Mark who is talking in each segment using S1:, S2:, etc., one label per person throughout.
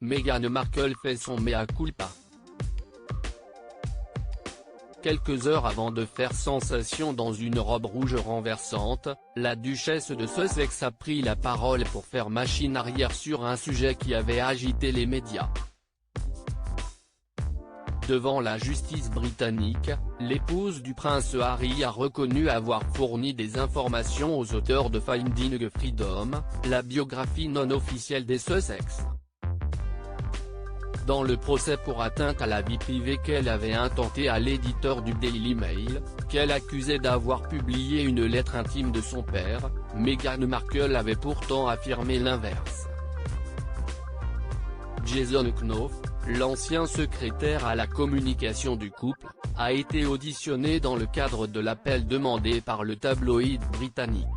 S1: Meghan Markle fait son mea culpa. Quelques heures avant de faire sensation dans une robe rouge renversante, la duchesse de Sussex a pris la parole pour faire machine arrière sur un sujet qui avait agité les médias. Devant la justice britannique, l'épouse du prince Harry a reconnu avoir fourni des informations aux auteurs de Finding Freedom, la biographie non officielle des Sussex. Dans le procès pour atteinte à la vie privée qu'elle avait intenté à l'éditeur du Daily Mail, qu'elle accusait d'avoir publié une lettre intime de son père, Meghan Markle avait pourtant affirmé l'inverse. Jason Knopf, l'ancien secrétaire à la communication du couple, a été auditionné dans le cadre de l'appel demandé par le tabloïd britannique.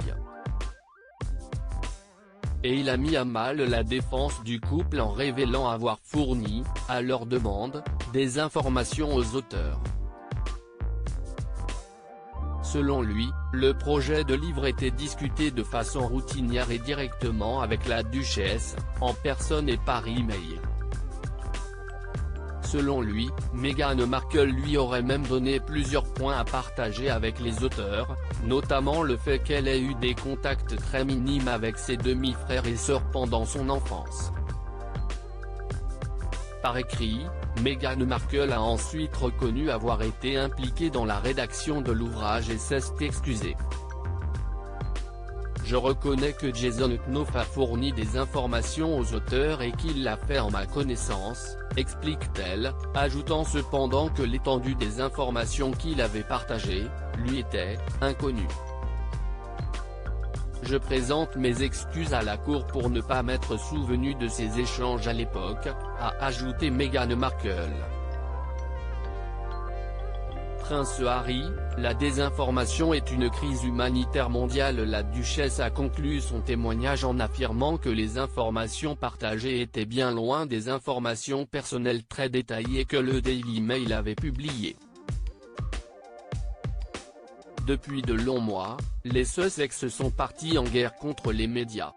S1: Et il a mis à mal la défense du couple en révélant avoir fourni, à leur demande, des informations aux auteurs. Selon lui, le projet de livre était discuté de façon routinière et directement avec la duchesse, en personne et par e-mail. Selon lui, Meghan Markle lui aurait même donné plusieurs points à partager avec les auteurs, notamment le fait qu'elle ait eu des contacts très minimes avec ses demi-frères et sœurs pendant son enfance. Par écrit, Meghan Markle a ensuite reconnu avoir été impliquée dans la rédaction de l'ouvrage et s'est excusée. Je reconnais que Jason Knopf a fourni des informations aux auteurs et qu'il l'a fait en ma connaissance, explique-t-elle, ajoutant cependant que l'étendue des informations qu'il avait partagées, lui était, inconnue. Je présente mes excuses à la cour pour ne pas m'être souvenu de ces échanges à l'époque, a ajouté Meghan Markle. Prince Harry, la désinformation est une crise humanitaire mondiale. La duchesse a conclu son témoignage en affirmant que les informations partagées étaient bien loin des informations personnelles très détaillées que le Daily Mail avait publiées. Depuis de longs mois, les Sussex sont partis en guerre contre les médias.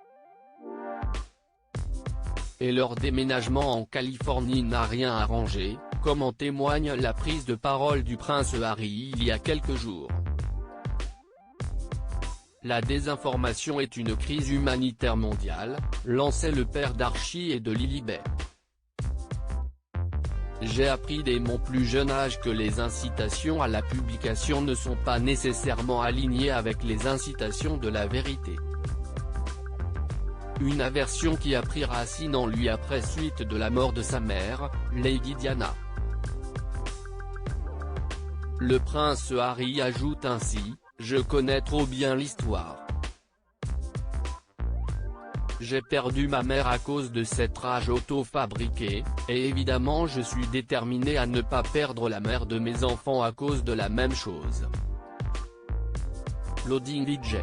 S1: Et leur déménagement en Californie n'a rien arrangé, comme en témoigne la prise de parole du prince Harry il y a quelques jours. La désinformation est une crise humanitaire mondiale, lançait le père d'Archie et de Lilibet. J'ai appris dès mon plus jeune âge que les incitations à la publication ne sont pas nécessairement alignées avec les incitations de la vérité. Une aversion qui a pris racine en lui après suite de la mort de sa mère, Lady Diana. Le prince Harry ajoute ainsi, « Je connais trop bien l'histoire. J'ai perdu ma mère à cause de cette rage auto-fabriquée, et évidemment je suis déterminé à ne pas perdre la mère de mes enfants à cause de la même chose. » Loading DJ.